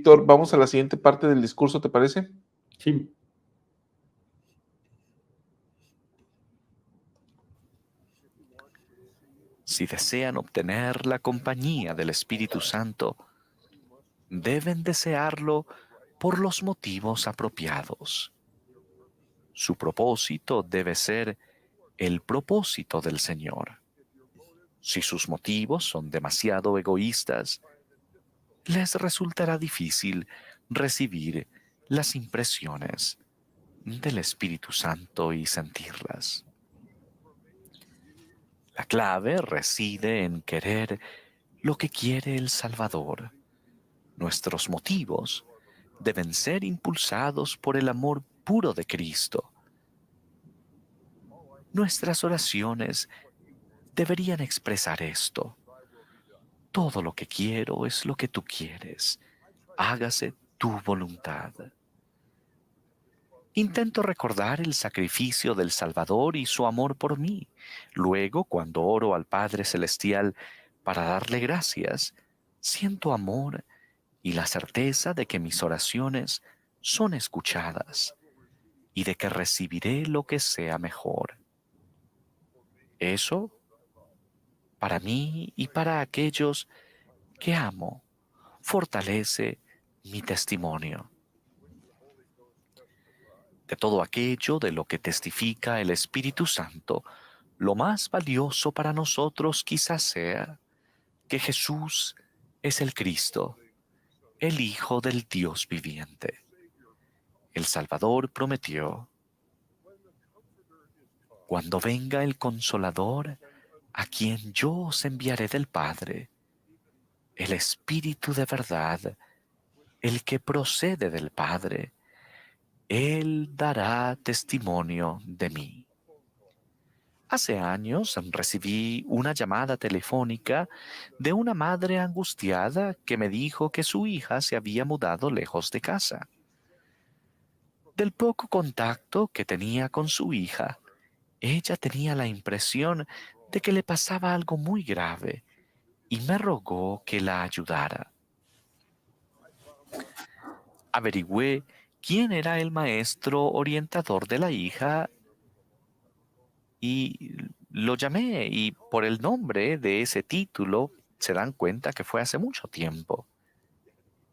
Víctor, vamos a la siguiente parte del discurso, ¿te parece? Sí. Si desean obtener la compañía del Espíritu Santo, deben desearlo por los motivos apropiados. Su propósito debe ser el propósito del Señor. Si sus motivos son demasiado egoístas, les resultará difícil recibir las impresiones del Espíritu Santo y sentirlas. La clave reside en querer lo que quiere el Salvador. Nuestros motivos deben ser impulsados por el amor puro de Cristo. Nuestras oraciones deberían expresar esto. Todo lo que quiero es lo que tú quieres. Hágase tu voluntad. Intento recordar el sacrificio del Salvador y su amor por mí. Luego, cuando oro al Padre Celestial para darle gracias, siento amor y la certeza de que mis oraciones son escuchadas y de que recibiré lo que sea mejor. Eso, para mí y para aquellos que amo, fortalece mi testimonio. De todo aquello de lo que testifica el Espíritu Santo, lo más valioso para nosotros quizás sea que Jesús es el Cristo, el Hijo del Dios viviente. El Salvador prometió: cuando venga el Consolador, a quien yo os enviaré del Padre, el Espíritu de verdad, el que procede del Padre, Él dará testimonio de mí. Hace años recibí una llamada telefónica de una madre angustiada que me dijo que su hija se había mudado lejos de casa. Del poco contacto que tenía con su hija, ella tenía la impresión de que le pasaba algo muy grave y me rogó que la ayudara. Averigüé quién era el maestro orientador de la hija y lo llamé, y por el nombre de ese título se dan cuenta que fue hace mucho tiempo.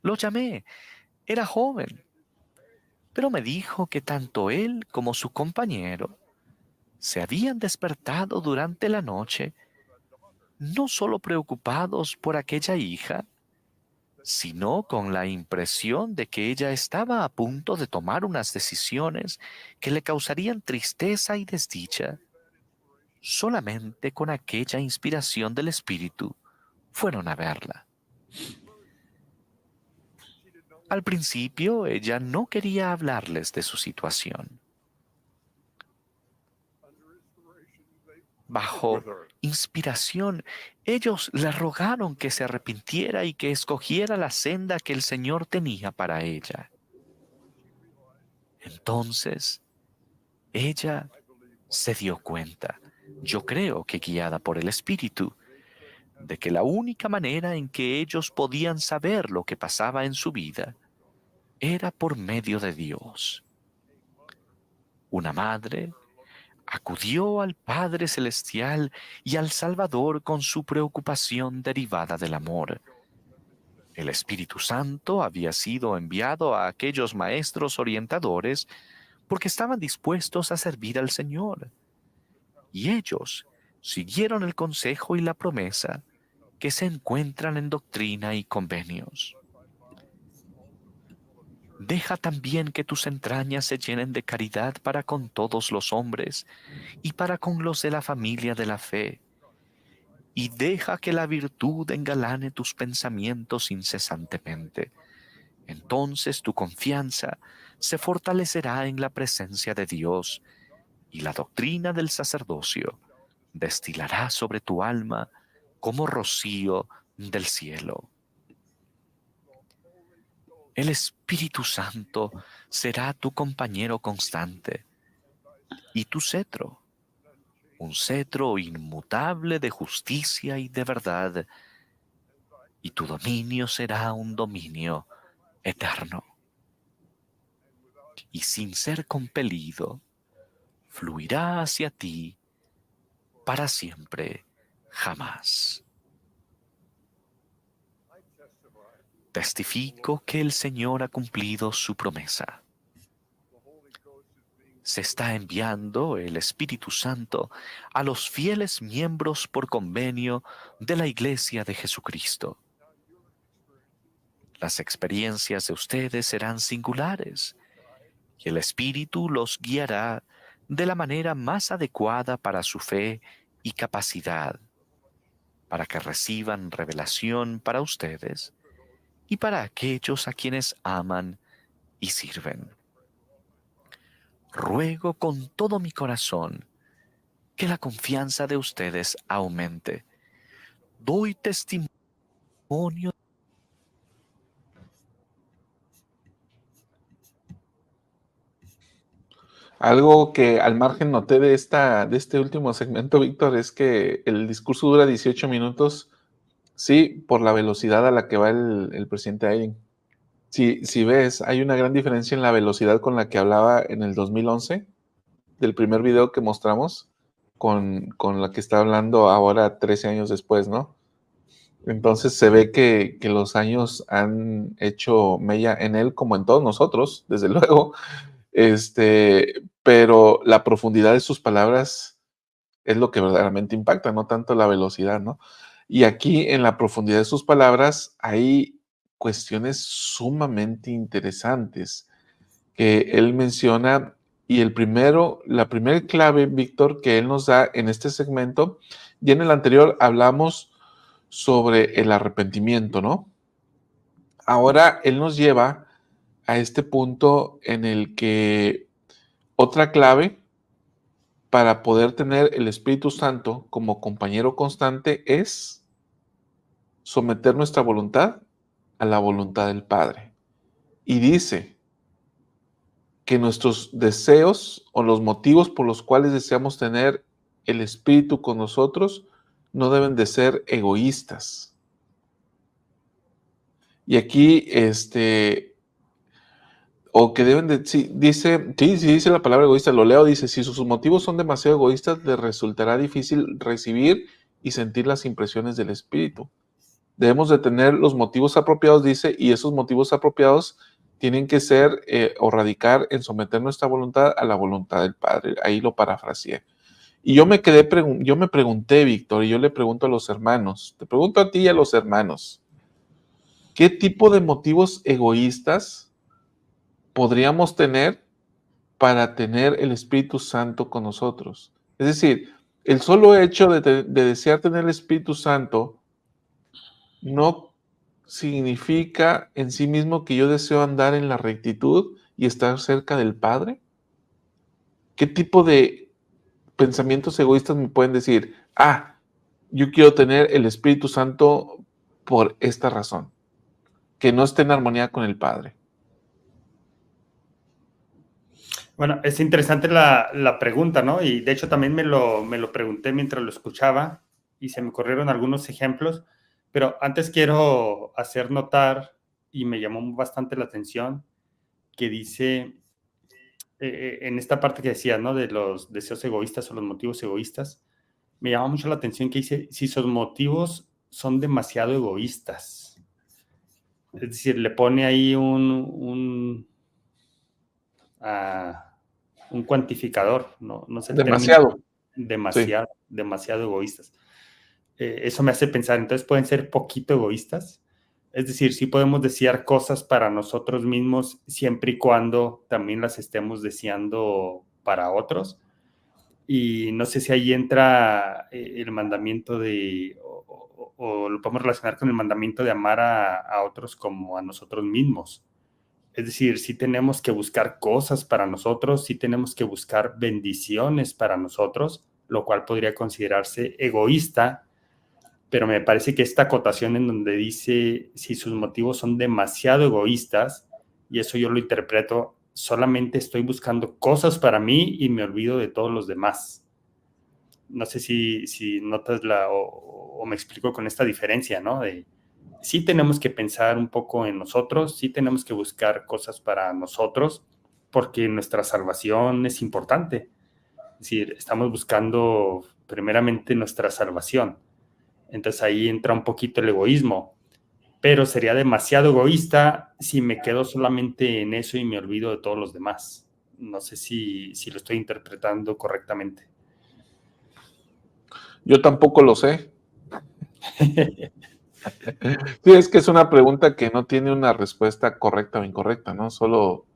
Lo llamé, era joven, pero me dijo que tanto él como su compañero se habían despertado durante la noche, no solo preocupados por aquella hija, sino con la impresión de que ella estaba a punto de tomar unas decisiones que le causarían tristeza y desdicha. Solamente con aquella inspiración del Espíritu fueron a verla. Al principio ella no quería hablarles de su situación. Bajo inspiración, ellos le rogaron que se arrepintiera y que escogiera la senda que el Señor tenía para ella. Entonces, ella se dio cuenta, yo creo que guiada por el Espíritu, de que la única manera en que ellos podían saber lo que pasaba en su vida era por medio de Dios. Una madre acudió al Padre Celestial y al Salvador con su preocupación derivada del amor. El Espíritu Santo había sido enviado a aquellos maestros orientadores porque estaban dispuestos a servir al Señor. Y ellos siguieron el consejo y la promesa que se encuentran en Doctrina y Convenios. Deja también que tus entrañas se llenen de caridad para con todos los hombres y para con los de la familia de la fe. Y deja que la virtud engalane tus pensamientos incesantemente. Entonces tu confianza se fortalecerá en la presencia de Dios, y la doctrina del sacerdocio destilará sobre tu alma como rocío del cielo. El Espíritu Santo será tu compañero constante y tu cetro, un cetro inmutable de justicia y de verdad, y tu dominio será un dominio eterno. Y sin ser compelido, fluirá hacia ti para siempre, jamás. Testifico que el Señor ha cumplido su promesa. Se está enviando el Espíritu Santo a los fieles miembros por convenio de la Iglesia de Jesucristo. Las experiencias de ustedes serán singulares y el Espíritu los guiará de la manera más adecuada para su fe y capacidad, para que reciban revelación para ustedes y para aquellos a quienes aman y sirven. Ruego con todo mi corazón que la confianza de ustedes aumente. Doy testimonio. Algo que al margen noté de este último segmento, Víctor, es que el discurso dura 18 minutos, sí, por la velocidad a la que va el presidente Biden. Si ves, hay una gran diferencia en la velocidad con la que hablaba en el 2011, del primer video que mostramos, con la que está hablando ahora 13 años después, ¿no? Entonces se ve que los años han hecho mella en él como en todos nosotros, desde luego, pero la profundidad de sus palabras es lo que verdaderamente impacta, no tanto la velocidad, ¿no? Y aquí en la profundidad de sus palabras hay cuestiones sumamente interesantes que él menciona y la primera clave, Víctor, que él nos da en este segmento, y en el anterior hablamos sobre el arrepentimiento, ¿no? Ahora él nos lleva a este punto en el que otra clave para poder tener el Espíritu Santo como compañero constante es someter nuestra voluntad a la voluntad del Padre. Y dice que nuestros deseos o los motivos por los cuales deseamos tener el Espíritu con nosotros no deben de ser egoístas. Y aquí, o que deben de, sí, dice la palabra egoísta, lo leo, dice, si sus motivos son demasiado egoístas, les resultará difícil recibir y sentir las impresiones del Espíritu. Debemos de tener los motivos apropiados, dice, y esos motivos apropiados tienen que ser o radicar en someter nuestra voluntad a la voluntad del Padre. Ahí lo parafraseé. Y yo me pregunté, Víctor, y yo le pregunto a los hermanos, te pregunto a ti y a los hermanos, ¿qué tipo de motivos egoístas podríamos tener para tener el Espíritu Santo con nosotros? Es decir, el solo hecho de desear tener el Espíritu Santo no significa en sí mismo que yo deseo andar en la rectitud y estar cerca del Padre. ¿Qué tipo de pensamientos egoístas me pueden decir? Yo quiero tener el Espíritu Santo por esta razón, que no esté en armonía con el Padre. Bueno, es interesante la pregunta, ¿no? Y de hecho también me lo pregunté mientras lo escuchaba y se me ocurrieron algunos ejemplos, pero antes quiero hacer notar, y me llamó bastante la atención, que dice, en esta parte que decía, ¿no? De los deseos egoístas o los motivos egoístas, me llama mucho la atención que dice, si sus motivos son demasiado egoístas. Es decir, le pone ahí un cuantificador, no sé el Demasiado. término, demasiado egoístas. Eso me hace pensar, entonces pueden ser poquito egoístas, es decir, sí podemos desear cosas para nosotros mismos siempre y cuando también las estemos deseando para otros. Y no sé si ahí entra el mandamiento o lo podemos relacionar con el mandamiento de amar a otros como a nosotros mismos. Es decir, sí tenemos que buscar cosas para nosotros, sí tenemos que buscar bendiciones para nosotros, lo cual podría considerarse egoísta, pero me parece que esta acotación en donde dice si sus motivos son demasiado egoístas, y eso yo lo interpreto, solamente estoy buscando cosas para mí y me olvido de todos los demás. No sé si notas o me explico con esta diferencia, ¿no? De sí tenemos que pensar un poco en nosotros, sí tenemos que buscar cosas para nosotros, porque nuestra salvación es importante. Es decir, estamos buscando primeramente nuestra salvación. Entonces ahí entra un poquito el egoísmo, pero sería demasiado egoísta si me quedo solamente en eso y me olvido de todos los demás. No sé si lo estoy interpretando correctamente. Yo tampoco lo sé. Sí, es que es una pregunta que no tiene una respuesta correcta o incorrecta, ¿no? Solo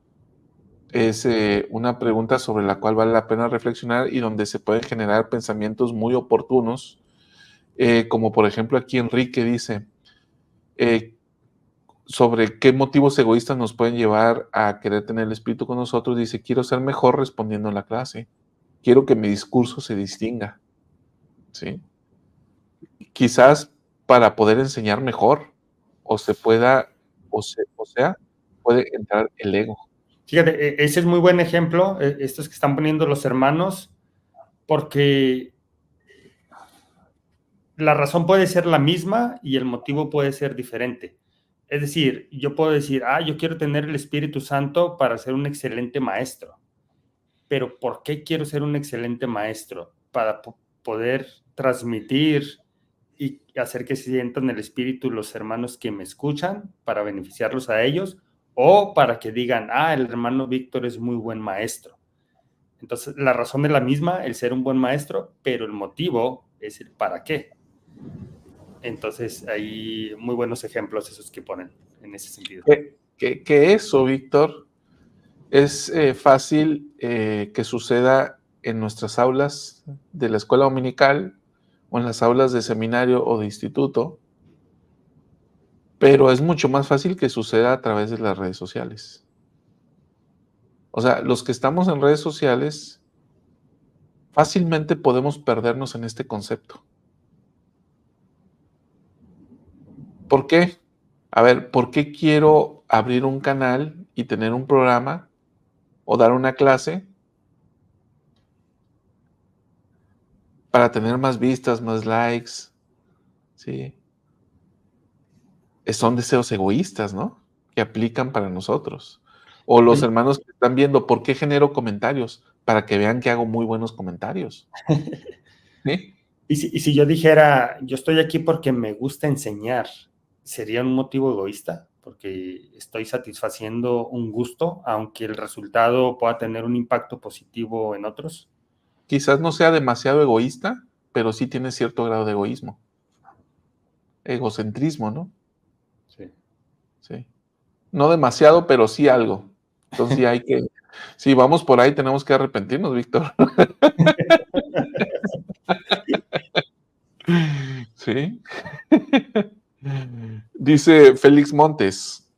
es una pregunta sobre la cual vale la pena reflexionar y donde se pueden generar pensamientos muy oportunos, como por ejemplo aquí Enrique dice, sobre qué motivos egoístas nos pueden llevar a querer tener el espíritu con nosotros, dice, quiero ser mejor respondiendo en la clase, quiero que mi discurso se distinga, ¿sí? Quizás para poder enseñar mejor, o se pueda, o sea, puede entrar el ego. Fíjate, ese es muy buen ejemplo, estos que están poniendo los hermanos, porque la razón puede ser la misma y el motivo puede ser diferente. Es decir, yo puedo decir, yo quiero tener el Espíritu Santo para ser un excelente maestro. Pero ¿por qué quiero ser un excelente maestro? Para poder transmitir y hacer que se sientan el Espíritu los hermanos que me escuchan, para beneficiarlos a ellos, o para que digan, el hermano Víctor es muy buen maestro. Entonces, la razón es la misma, el ser un buen maestro, pero el motivo es el para qué. Entonces, hay muy buenos ejemplos esos que ponen en ese sentido. Que eso, Víctor, es fácil que suceda en nuestras aulas de la escuela dominical o en las aulas de seminario o de instituto, pero es mucho más fácil que suceda a través de las redes sociales. O sea, los que estamos en redes sociales fácilmente podemos perdernos en este concepto. ¿Por qué? A ver, ¿por qué quiero abrir un canal y tener un programa o dar una clase? Para tener más vistas, más likes, ¿sí? Son deseos egoístas, ¿no? Que aplican para nosotros. O los hermanos que están viendo, ¿por qué genero comentarios? Para que vean que hago muy buenos comentarios. ¿Sí? Y si yo dijera, yo estoy aquí porque me gusta enseñar, ¿sería un motivo egoísta? Porque estoy satisfaciendo un gusto, aunque el resultado pueda tener un impacto positivo en otros. Quizás no sea demasiado egoísta, pero sí tiene cierto grado de egoísmo. Egocentrismo, ¿no? Sí. Sí. No demasiado, pero sí algo. Entonces sí hay que, si vamos por ahí, tenemos que arrepentirnos, Víctor. Sí. Dice Félix Montes,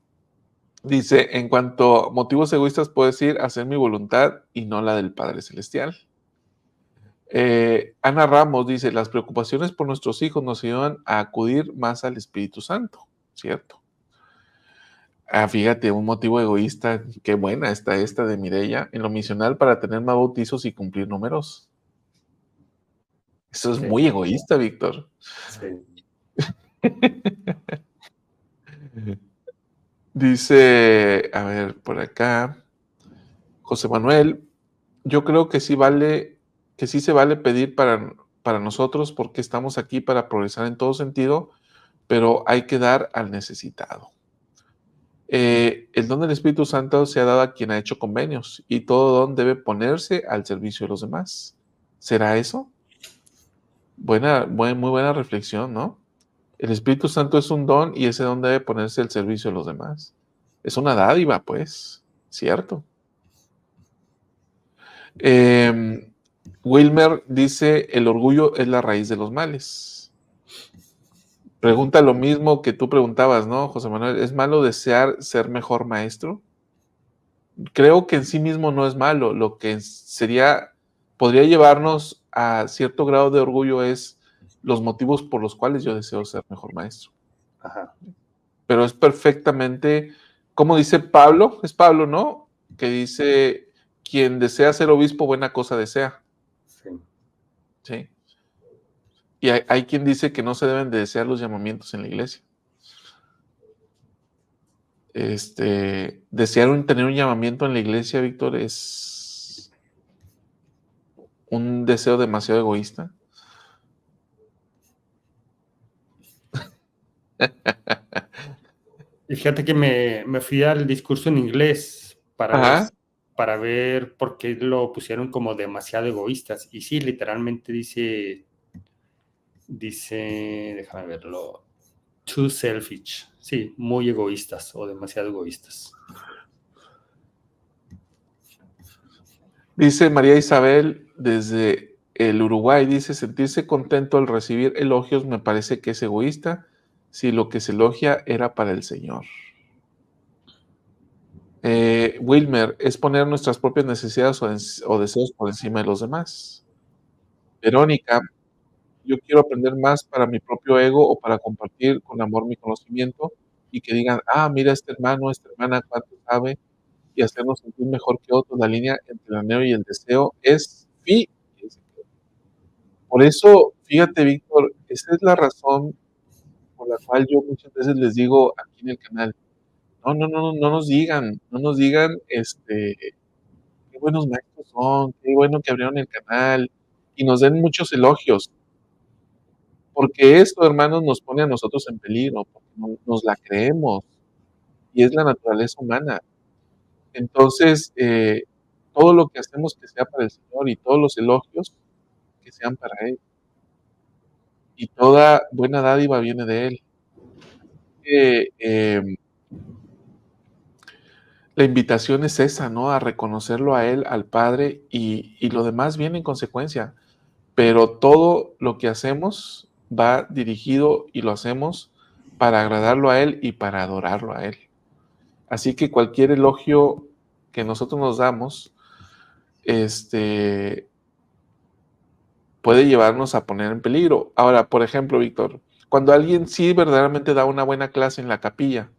dice, en cuanto a motivos egoístas, puedo decir hacer mi voluntad y no la del Padre Celestial. Ana Ramos dice, las preocupaciones por nuestros hijos nos ayudan a acudir más al Espíritu Santo, ¿cierto? Fíjate, un motivo egoísta, qué buena está esta de Mireya, en lo misional para tener más bautizos y cumplir números. Eso es muy egoísta, Víctor. Sí. Dice, a ver, por acá, José Manuel, yo creo que sí se vale pedir para nosotros porque estamos aquí para progresar en todo sentido, pero hay que dar al necesitado. El don del Espíritu Santo se ha dado a quien ha hecho convenios y todo don debe ponerse al servicio de los demás. ¿Será eso? Muy buena reflexión, ¿no? El Espíritu Santo es un don y ese don debe ponerse al servicio de los demás. Es una dádiva, pues, ¿cierto? Wilmer dice, el orgullo es la raíz de los males. Pregunta lo mismo que tú preguntabas, ¿no, José Manuel? ¿Es malo desear ser mejor maestro? Creo que en sí mismo no es malo. Lo que podría llevarnos a cierto grado de orgullo es los motivos por los cuales yo deseo ser mejor maestro. Ajá. Pero es perfectamente, como dice Pablo, es Pablo, ¿no? Que dice, quien desea ser obispo, buena cosa desea. Sí. Sí. Y hay quien dice que no se deben de desear los llamamientos en la iglesia. Desear tener un llamamiento en la iglesia, Víctor, es un deseo demasiado egoísta. Y fíjate que me fui al discurso en inglés Ajá. para ver por qué lo pusieron como demasiado egoístas. Y sí, literalmente dice, déjame verlo, too selfish. Sí, muy egoístas o demasiado egoístas. Dice María Isabel desde el Uruguay, dice, sentirse contento al recibir elogios me parece que es egoísta si lo que se elogia era para el Señor. Wilmer, es poner nuestras propias necesidades o deseos por encima de los demás. Verónica, yo quiero aprender más para mi propio ego o para compartir con amor mi conocimiento y que digan, mira este hermano, esta hermana, cuánto sabe, y hacernos sentir mejor que otros. La línea entre el anhelo y el deseo es fi. Por eso, fíjate, Víctor, esa es la razón por la cual yo muchas veces les digo aquí en el canal, no nos digan, qué buenos maestros son, qué bueno que abrieron el canal, y nos den muchos elogios, porque esto, hermanos, nos pone a nosotros en peligro, porque nos la creemos, y es la naturaleza humana. Entonces, todo lo que hacemos que sea para el Señor y todos los elogios que sean para Él, y toda buena dádiva viene de Él. La invitación es esa, ¿no? A reconocerlo a Él, al Padre, y lo demás viene en consecuencia. Pero todo lo que hacemos va dirigido y lo hacemos para agradarlo a Él y para adorarlo a Él. Así que cualquier elogio que nosotros nos damos, puede llevarnos a poner en peligro. Ahora, por ejemplo, Víctor, cuando alguien sí verdaderamente da una buena clase en la capilla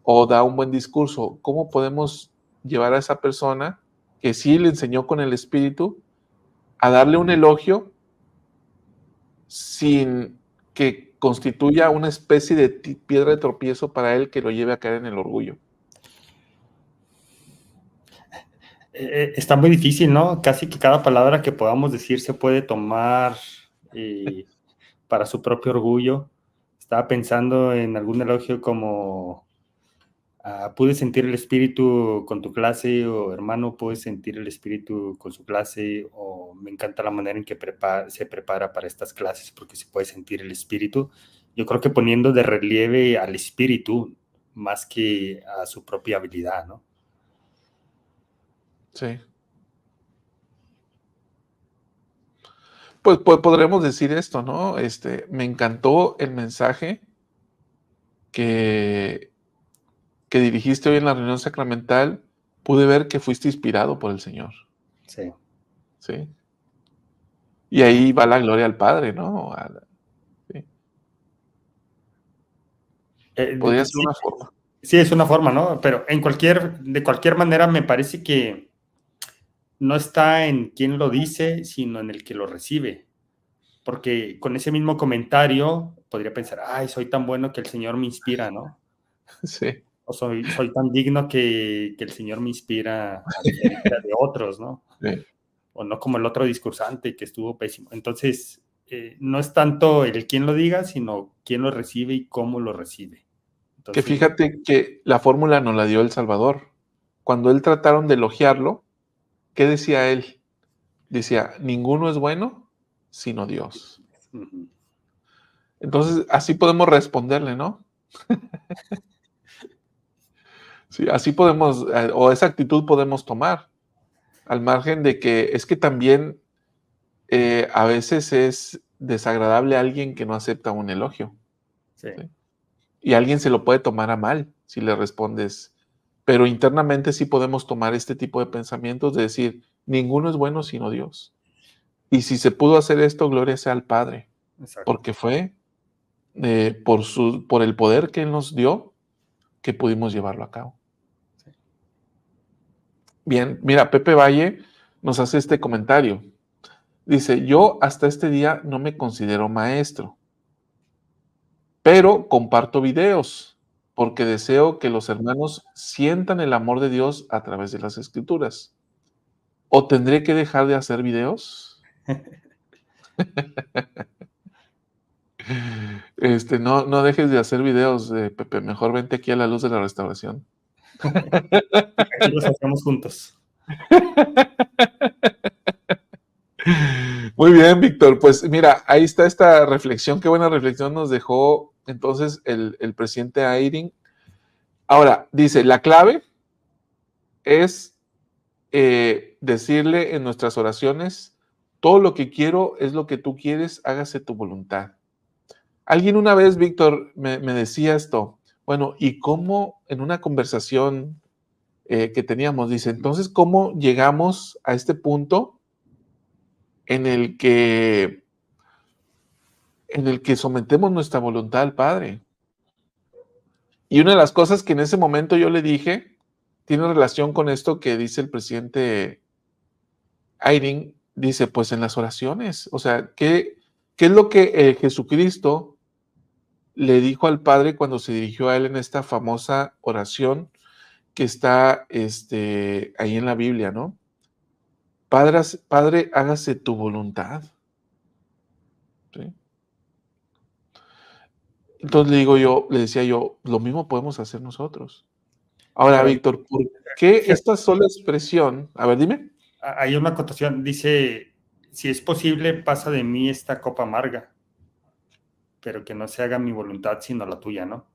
o da un buen discurso, ¿cómo podemos llevar a esa persona que sí le enseñó con el Espíritu a darle un elogio sin que constituya una especie de piedra de tropiezo para él que lo lleve a caer en el orgullo? Está muy difícil, ¿no? Casi que cada palabra que podamos decir se puede tomar para su propio orgullo. Estaba pensando en algún elogio como pude sentir el espíritu con tu clase, o hermano, pude sentir el espíritu con su clase, o me encanta la manera en que se prepara para estas clases porque se puede sentir el espíritu. Yo creo que poniendo de relieve al espíritu más que a su propia habilidad, ¿no? Sí. Pues podremos decir esto, ¿no? Me encantó el mensaje que dirigiste hoy en la reunión sacramental. Pude ver que fuiste inspirado por el Señor. Sí. Sí. Y ahí va la gloria al Padre, ¿no? Sí. Podría ser Sí, una forma. sí, es una forma, ¿no? Pero de cualquier manera me parece que no está en quién lo dice, sino en el que lo recibe. Porque con ese mismo comentario podría pensar, ay, soy tan bueno que el Señor me inspira, ¿no? Sí. O soy tan digno que el Señor me inspira a diferencia de otros, ¿no? Sí. O no como el otro discursante que estuvo pésimo. Entonces, no es tanto el quién lo diga, sino quién lo recibe y cómo lo recibe. Que Entonces, fíjate que la fórmula nos la dio El Salvador. Cuando él trataron de elogiarlo, ¿qué decía él? Decía, ninguno es bueno sino Dios. uh-huh. Entonces, así podemos responderle, ¿no? Sí, así podemos, o esa actitud podemos tomar, al margen de que es que también a veces es desagradable a alguien que no acepta un elogio. Sí. ¿Sí? Y alguien se lo puede tomar a mal si le respondes, pero internamente sí podemos tomar este tipo de pensamientos de decir, ninguno es bueno sino Dios. Y si se pudo hacer esto, gloria sea al Padre, Exacto. porque fue por el poder que Él nos dio que pudimos llevarlo a cabo. Sí. Bien, mira, Pepe Valle nos hace este comentario. Dice, yo hasta este día no me considero maestro, pero comparto videos porque deseo que los hermanos sientan el amor de Dios a través de las Escrituras. ¿O tendré que dejar de hacer videos? No dejes de hacer videos, Pepe, mejor vente aquí a la luz de la restauración. Aquí los hacemos juntos. Muy bien, Víctor. Pues mira, ahí está esta reflexión. Qué buena reflexión nos dejó entonces el presidente Eyring. Ahora, dice, la clave es decirle en nuestras oraciones, todo lo que quiero es lo que tú quieres, hágase tu voluntad. Alguien una vez, Víctor, me decía esto. Bueno, ¿y cómo en una conversación que teníamos? Dice, entonces, ¿cómo llegamos a este punto en el que sometemos nuestra voluntad al Padre? Y una de las cosas que en ese momento yo le dije tiene relación con esto que dice el presidente Eyring. Dice, pues en las oraciones. O sea, ¿qué es lo que Jesucristo le dijo al Padre cuando se dirigió a él en esta famosa oración que está ahí en la Biblia, ¿no? Padre, hágase tu voluntad. ¿Sí? Entonces le decía yo, lo mismo podemos hacer nosotros. Ahora, Pero Víctor, ¿por qué esta sola expresión? A ver, dime. hay una acotación, dice, si es posible, pasa de mí esta copa amarga, pero que no se haga mi voluntad, sino la tuya, ¿no?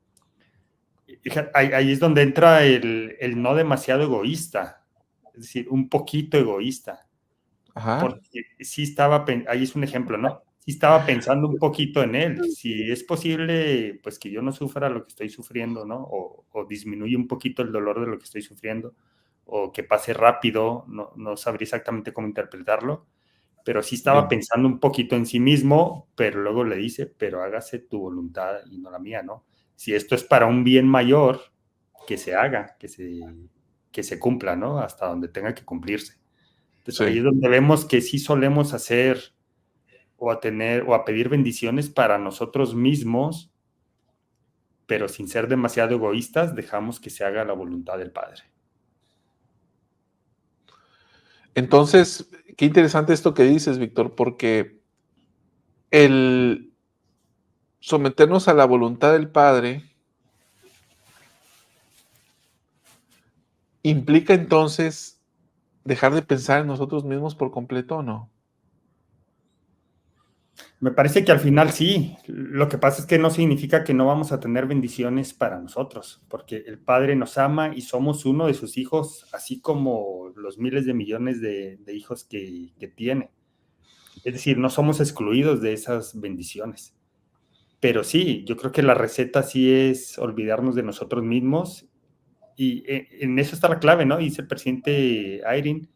Ahí es donde entra el no demasiado egoísta, es decir, un poquito egoísta. Ajá. Porque sí estaba, ahí es un ejemplo, ¿no? Sí estaba pensando un poquito en él. Si es posible, pues que yo no sufra lo que estoy sufriendo, ¿no? O disminuye un poquito el dolor de lo que estoy sufriendo, o que pase rápido, no sabría exactamente cómo interpretarlo, pero sí estaba pensando un poquito en sí mismo, pero luego le dice, pero hágase tu voluntad y no la mía, ¿no? Si esto es para un bien mayor, que se haga, que se cumpla, ¿no? Hasta donde tenga que cumplirse. Entonces, ahí es donde vemos que sí solemos hacer o a pedir bendiciones para nosotros mismos, pero sin ser demasiado egoístas, dejamos que se haga la voluntad del Padre. Entonces, qué interesante esto que dices, Víctor, porque el someternos a la voluntad del Padre implica entonces dejar de pensar en nosotros mismos por completo, ¿o no? Me parece que al final sí. Lo que pasa es que no significa que no vamos a tener bendiciones para nosotros, porque el Padre nos ama y somos uno de sus hijos, así como los miles de millones de hijos que tiene. Es decir, no somos excluidos de esas bendiciones. Pero sí, yo creo que la receta sí es olvidarnos de nosotros mismos y en eso está la clave, ¿no? Dice el presidente Eyring,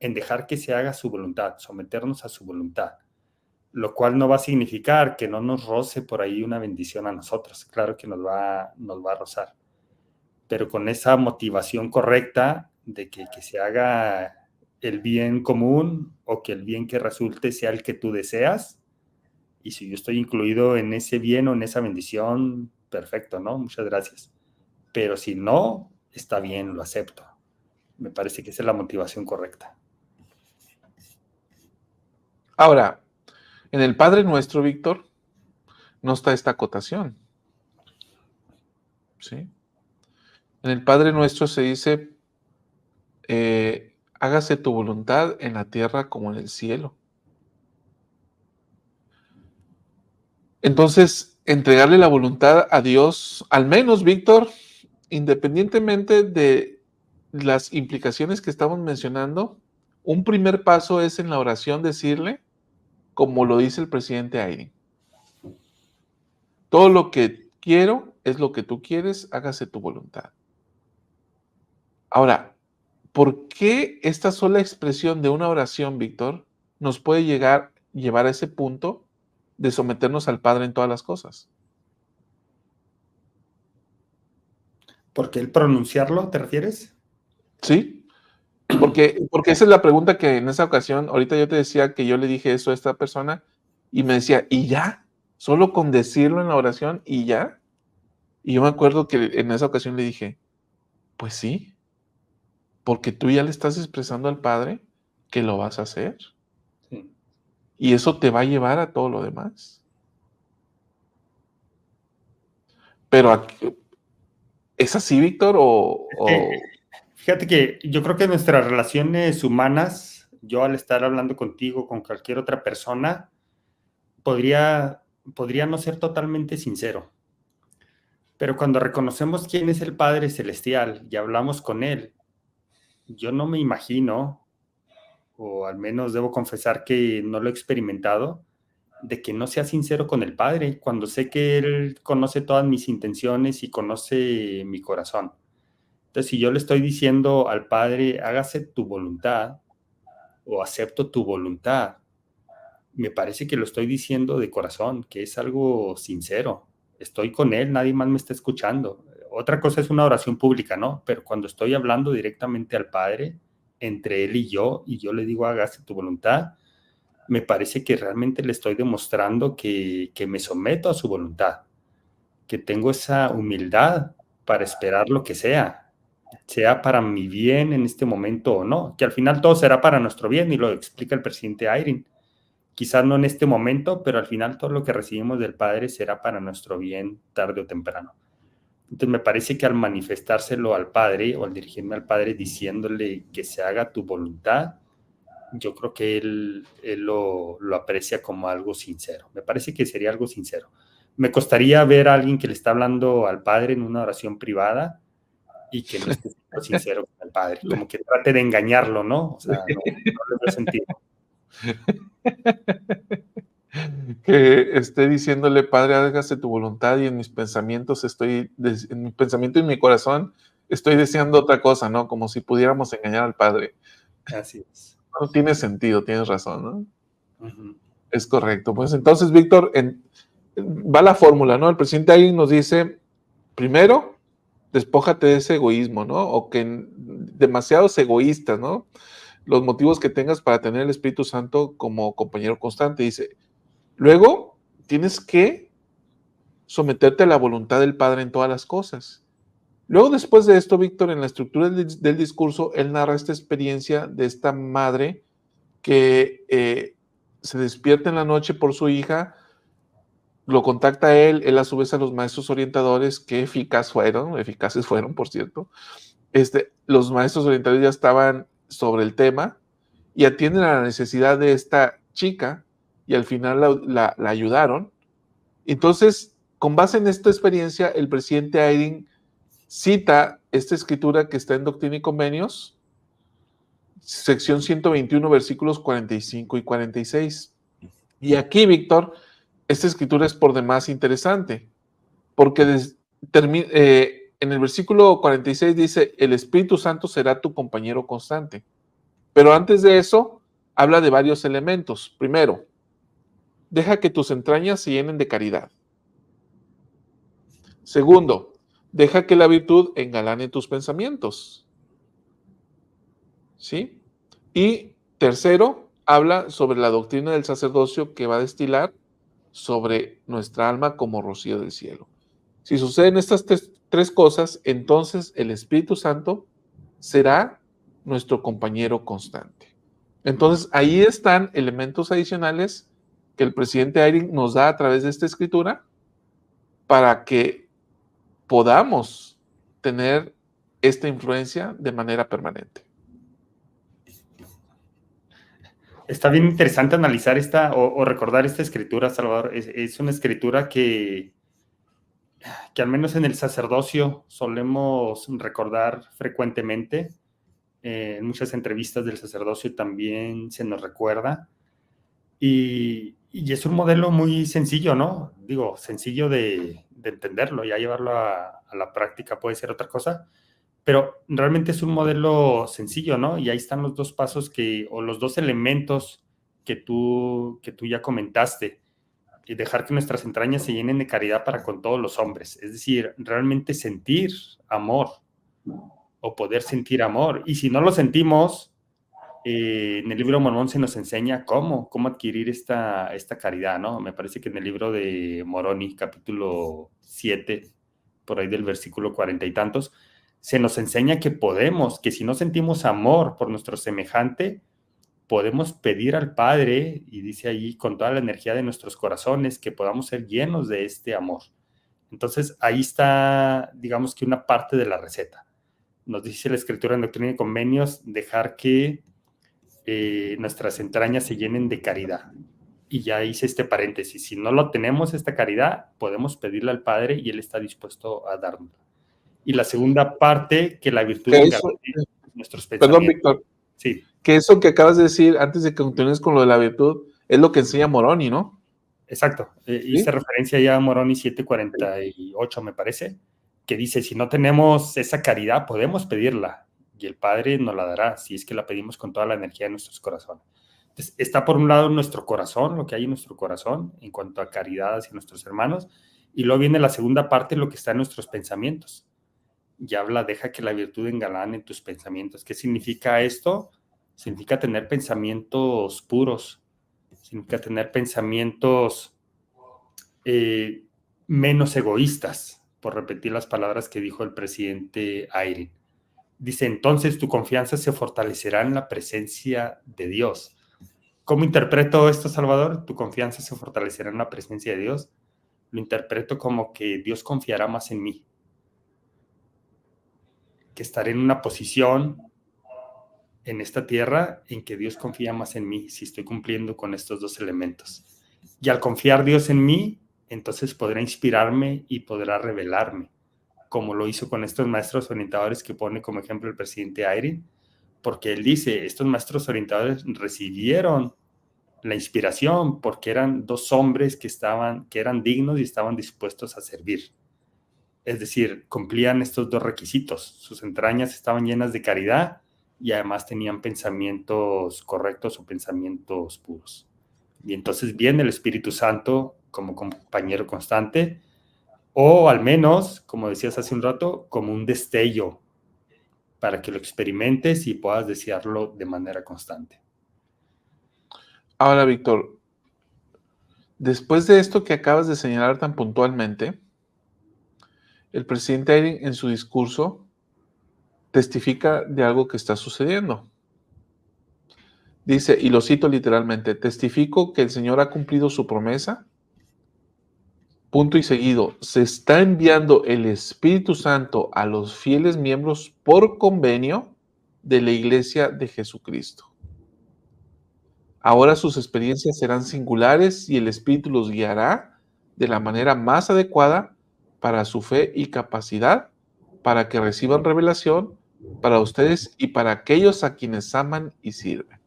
en dejar que se haga su voluntad, someternos a su voluntad, lo cual no va a significar que no nos roce por ahí una bendición a nosotros, claro que nos va a rozar, pero con esa motivación correcta de que se haga el bien común o que el bien que resulte sea el que tú deseas. Y si yo estoy incluido en ese bien o en esa bendición, perfecto, ¿no? Muchas gracias. Pero si no, está bien, lo acepto. Me parece que esa es la motivación correcta. Ahora, en el Padre Nuestro, Víctor, no está esta acotación. ¿Sí? En el Padre Nuestro se dice, hágase tu voluntad en la tierra como en el cielo. Entonces, entregarle la voluntad a Dios, al menos, Víctor, independientemente de las implicaciones que estamos mencionando, un primer paso es en la oración decirle, como lo dice el presidente Eyring, todo lo que quiero es lo que tú quieres, hágase tu voluntad. Ahora, ¿por qué esta sola expresión de una oración, Víctor, nos puede llevar a ese punto de someternos al Padre en todas las cosas? ¿Por qué el pronunciarlo, te refieres? Sí, porque esa es la pregunta que en esa ocasión, ahorita yo te decía que yo le dije eso a esta persona y me decía, ¿y ya? ¿Solo con decirlo en la oración y ya? Y yo me acuerdo que en esa ocasión le dije, pues sí, porque tú ya le estás expresando al Padre que lo vas a hacer. Sí. Y eso te va a llevar a todo lo demás. Pero, ¿es así, Víctor? Fíjate que yo creo que nuestras relaciones humanas, yo al estar hablando contigo, con cualquier otra persona, podría no ser totalmente sincero. Pero cuando reconocemos quién es el Padre Celestial y hablamos con Él, yo no me imagino, o al menos debo confesar que no lo he experimentado, de que no sea sincero con el Padre, cuando sé que Él conoce todas mis intenciones y conoce mi corazón. Entonces, si yo le estoy diciendo al Padre, hágase tu voluntad, o acepto tu voluntad, me parece que lo estoy diciendo de corazón, que es algo sincero. Estoy con Él, nadie más me está escuchando. Otra cosa es una oración pública, ¿no? Pero cuando estoy hablando directamente al Padre, entre Él y yo le digo, hágase tu voluntad, me parece que realmente le estoy demostrando que me someto a su voluntad, que tengo esa humildad para esperar lo que sea para mi bien en este momento o no, que al final todo será para nuestro bien y lo explica el presidente Ayrin. Quizás no en este momento, pero al final todo lo que recibimos del Padre será para nuestro bien tarde o temprano. Entonces me parece que al manifestárselo al Padre o al dirigirme al Padre diciéndole que se haga tu voluntad, yo creo que él lo aprecia como algo sincero. Me parece que sería algo sincero. Me costaría ver a alguien que le está hablando al Padre en una oración privada y que no esté siendo sincero con el Padre, como que trate de engañarlo, ¿no? O sea, no le veo sentido. Que esté diciéndole, Padre, hágase tu voluntad y en mis pensamientos en mi pensamiento y en mi corazón estoy deseando otra cosa, ¿no? Como si pudiéramos engañar al Padre. Así es. No tiene sentido, tienes razón, ¿no? Uh-huh. Es correcto. Pues entonces, Víctor, va la fórmula, ¿no? El presidente ahí nos dice, primero, despójate de ese egoísmo, ¿no? O que demasiados egoístas, ¿no? Los motivos que tengas para tener el Espíritu Santo como compañero constante. Dice, luego tienes que someterte a la voluntad del Padre en todas las cosas. Luego, después de esto, Víctor, en la estructura del discurso, él narra esta experiencia de esta madre que se despierta en la noche por su hija, lo contacta a él a su vez a los maestros orientadores, que eficaces fueron, por cierto. Los maestros orientadores ya estaban sobre el tema y atienden a la necesidad de esta chica y al final la ayudaron. Entonces, con base en esta experiencia, el presidente Ayrin cita esta escritura que está en Doctrina y Convenios, sección 121, versículos 45 y 46. Y aquí, Víctor, esta escritura es por demás interesante, porque en el versículo 46 dice, el Espíritu Santo será tu compañero constante. Pero antes de eso, habla de varios elementos. Primero, deja que tus entrañas se llenen de caridad. Segundo, deja que la virtud engalane tus pensamientos. ¿Sí? Y tercero, habla sobre la doctrina del sacerdocio que va a destilar sobre nuestra alma como rocío del cielo. Si suceden estas tres cosas, entonces el Espíritu Santo será nuestro compañero constante. Entonces, ahí están elementos adicionales que el presidente Ayrin nos da a través de esta escritura para que podamos tener esta influencia de manera permanente. Está bien interesante analizar o recordar esta escritura, Salvador. Es una escritura que al menos en el sacerdocio solemos recordar frecuentemente. En muchas entrevistas del sacerdocio también se nos recuerda. Y es un modelo muy sencillo, ¿no? Digo, sencillo de entenderlo, ya llevarlo a la práctica puede ser otra cosa, pero realmente es un modelo sencillo, ¿no? Y ahí están los dos pasos o los dos elementos que tú ya comentaste. Y dejar que nuestras entrañas se llenen de caridad para con todos los hombres. Es decir, realmente sentir amor o poder sentir amor. Y si no lo sentimos, en el libro de Mormón se nos enseña cómo adquirir esta caridad, ¿no? Me parece que en el libro de Moroni, capítulo 7, por ahí del versículo 40 y tantos, se nos enseña que podemos, que si no sentimos amor por nuestro semejante, podemos pedir al Padre, y dice allí, con toda la energía de nuestros corazones, que podamos ser llenos de este amor. Entonces, ahí está, digamos que una parte de la receta. Nos dice la Escritura en Doctrina y Convenios, dejar que nuestras entrañas se llenen de caridad. Y ya hice este paréntesis. Si no lo tenemos, esta caridad, podemos pedirle al Padre y Él está dispuesto a darnos. Y la segunda parte, que la virtud engalane nuestros pensamientos. Perdón, Víctor. Sí. Que eso que acabas de decir, antes de que continúes con lo de la virtud, es lo que enseña Moroni, ¿no? Exacto. Hice referencia ya a Moroni 748, me parece, que dice, si no tenemos esa caridad, podemos pedirla, y el Padre nos la dará, si es que la pedimos con toda la energía de nuestros corazones. Entonces, está por un lado nuestro corazón, lo que hay en nuestro corazón, en cuanto a caridad hacia nuestros hermanos, y luego viene la segunda parte, lo que está en nuestros pensamientos. Y habla, deja que la virtud engalane tus pensamientos. ¿Qué significa esto? Significa tener pensamientos puros, significa tener pensamientos menos egoístas, por repetir las palabras que dijo el presidente Ayrin. Dice, entonces tu confianza se fortalecerá en la presencia de Dios. ¿Cómo interpreto esto, Salvador? Tu confianza se fortalecerá en la presencia de Dios. Lo interpreto como que Dios confiará más en mí, que estaré en una posición en esta tierra en que Dios confía más en mí si estoy cumpliendo con estos dos elementos. Y al confiar Dios en mí, entonces podrá inspirarme y podrá revelarme, como lo hizo con estos maestros orientadores que pone como ejemplo el presidente Ayrin, porque él dice, estos maestros orientadores recibieron la inspiración porque eran dos hombres que eran dignos y estaban dispuestos a servir. Es decir, cumplían estos dos requisitos. Sus entrañas estaban llenas de caridad y además tenían pensamientos correctos o pensamientos puros. Y entonces viene el Espíritu Santo como compañero constante, o al menos, como decías hace un rato, como un destello para que lo experimentes y puedas desearlo de manera constante. Ahora, Víctor, después de esto que acabas de señalar tan puntualmente, el presidente Ayrin en su discurso testifica de algo que está sucediendo. Dice, y lo cito literalmente, testifico que el Señor ha cumplido su promesa. Punto y seguido, se está enviando el Espíritu Santo a los fieles miembros por convenio de la Iglesia de Jesucristo. Ahora sus experiencias serán singulares y el Espíritu los guiará de la manera más adecuada para su fe y capacidad, para que reciban revelación para ustedes y para aquellos a quienes aman y sirven.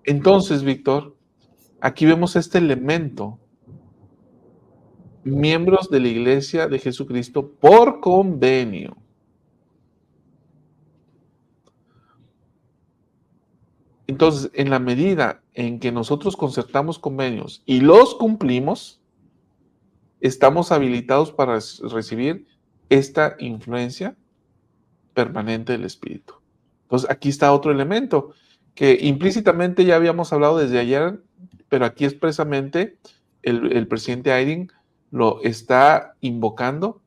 Entonces, Víctor, aquí vemos este elemento. Miembros de la Iglesia de Jesucristo por convenio. Entonces, en la medida en que nosotros concertamos convenios y los cumplimos, estamos habilitados para recibir esta influencia permanente del Espíritu. Entonces, aquí está otro elemento que implícitamente ya habíamos hablado desde ayer, pero aquí expresamente el presidente Ayrin lo está invocando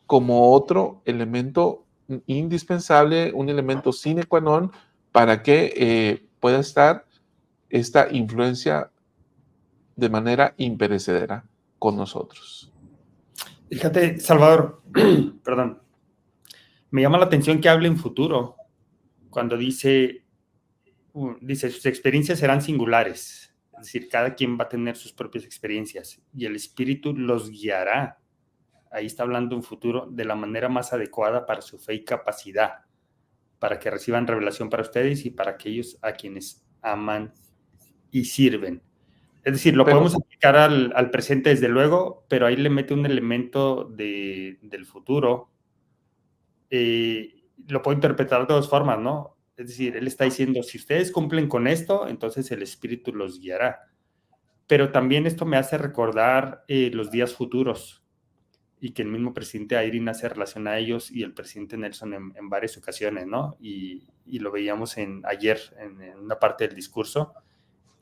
como otro elemento indispensable, un elemento sine qua non para que pueda estar esta influencia de manera imperecedera con nosotros. Fíjate, Salvador, perdón, me llama la atención que hable en futuro, cuando dice, sus experiencias serán singulares, es decir, cada quien va a tener sus propias experiencias y el Espíritu los guiará. Ahí está hablando en futuro de la manera más adecuada para su fe y capacidad, para que reciban revelación para ustedes y para aquellos a quienes aman y sirven. Es decir, lo podemos aplicar al presente desde luego, pero ahí le mete un elemento del futuro. Lo puedo interpretar de dos formas, ¿no? Es decir, él está diciendo, si ustedes cumplen con esto, entonces el Espíritu los guiará. Pero también esto me hace recordar los días futuros y que el mismo presidente Ayrin hace relación a ellos y el presidente Nelson en varias ocasiones, ¿no? Y lo veíamos ayer en una parte del discurso,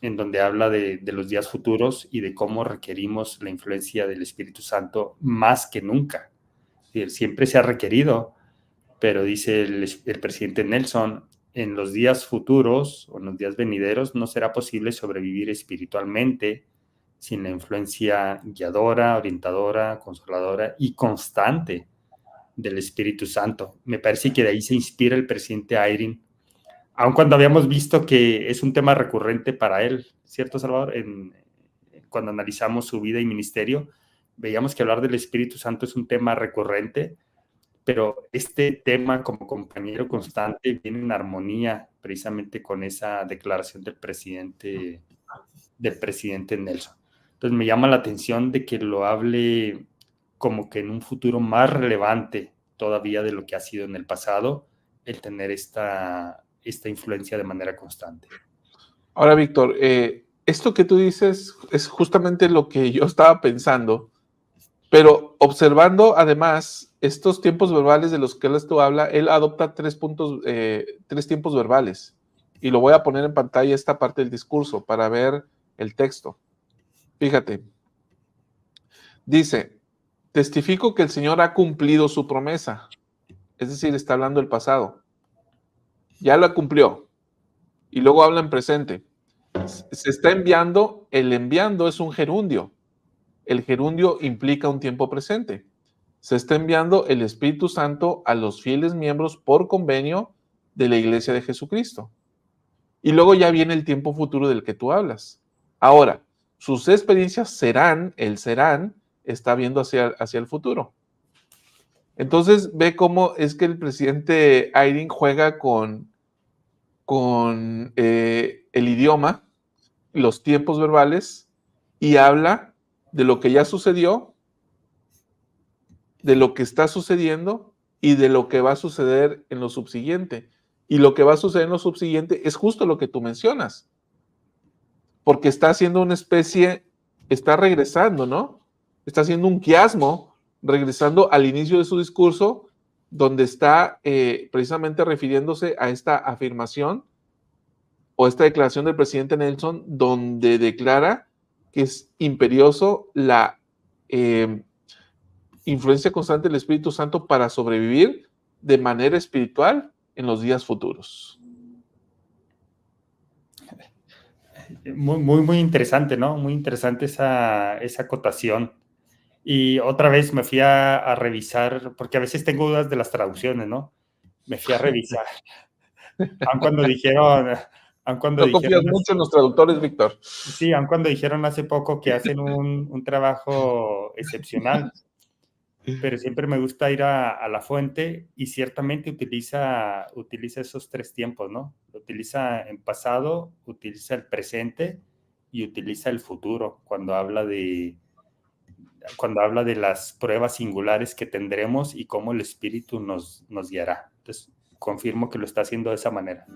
en donde habla de los días futuros y de cómo requerimos la influencia del Espíritu Santo más que nunca. Siempre se ha requerido, pero dice el presidente Nelson, en los días futuros o en los días venideros no será posible sobrevivir espiritualmente sin la influencia guiadora, orientadora, consoladora y constante del Espíritu Santo. Me parece que de ahí se inspira el presidente Eyring, aun cuando habíamos visto que es un tema recurrente para él, ¿cierto, Salvador? Cuando analizamos su vida y ministerio, veíamos que hablar del Espíritu Santo es un tema recurrente, pero este tema como compañero constante viene en armonía precisamente con esa declaración del presidente Nelson. Entonces me llama la atención de que lo hable como que en un futuro más relevante todavía de lo que ha sido en el pasado, el tener esta influencia de manera constante. Ahora, Víctor, esto que tú dices es justamente lo que yo estaba pensando, pero observando además estos tiempos verbales de los que tú habla, él adopta tres tiempos verbales. Y lo voy a poner en pantalla esta parte del discurso para ver el texto. Fíjate. Dice, testifico que el Señor ha cumplido su promesa. Es decir, está hablando del pasado. Ya la cumplió. Y luego habla en presente. Se está enviando, el enviando es un gerundio. El gerundio implica un tiempo presente. Se está enviando el Espíritu Santo a los fieles miembros por convenio de la Iglesia de Jesucristo. Y luego ya viene el tiempo futuro del que tú hablas. Ahora, sus experiencias serán, está viendo hacia el futuro. Entonces, ve cómo es que el presidente Eyring juega con el idioma, los tiempos verbales, y habla de lo que ya sucedió, de lo que está sucediendo y de lo que va a suceder en lo subsiguiente. Y lo que va a suceder en lo subsiguiente es justo lo que tú mencionas. Porque está haciendo una especie, está regresando, ¿no? Está haciendo un quiasmo, regresando al inicio de su discurso, donde está precisamente refiriéndose a esta afirmación o esta declaración del presidente Nelson, donde declara que es imperioso la influencia constante del Espíritu Santo para sobrevivir de manera espiritual en los días futuros. Muy interesante, ¿no? Muy interesante esa acotación. Y otra vez me fui a revisar, porque a veces tengo dudas de las traducciones, ¿no? Me fui a revisar. Aun cuando dijeron... No confías mucho en los traductores, Víctor. Sí, aun cuando dijeron hace poco que hacen un trabajo excepcional, pero siempre me gusta ir a la fuente y ciertamente utiliza esos tres tiempos, ¿no? Utiliza en pasado, utiliza el presente y utiliza el futuro cuando habla de las pruebas singulares que tendremos y cómo el Espíritu nos guiará. Entonces, confirmo que lo está haciendo de esa manera.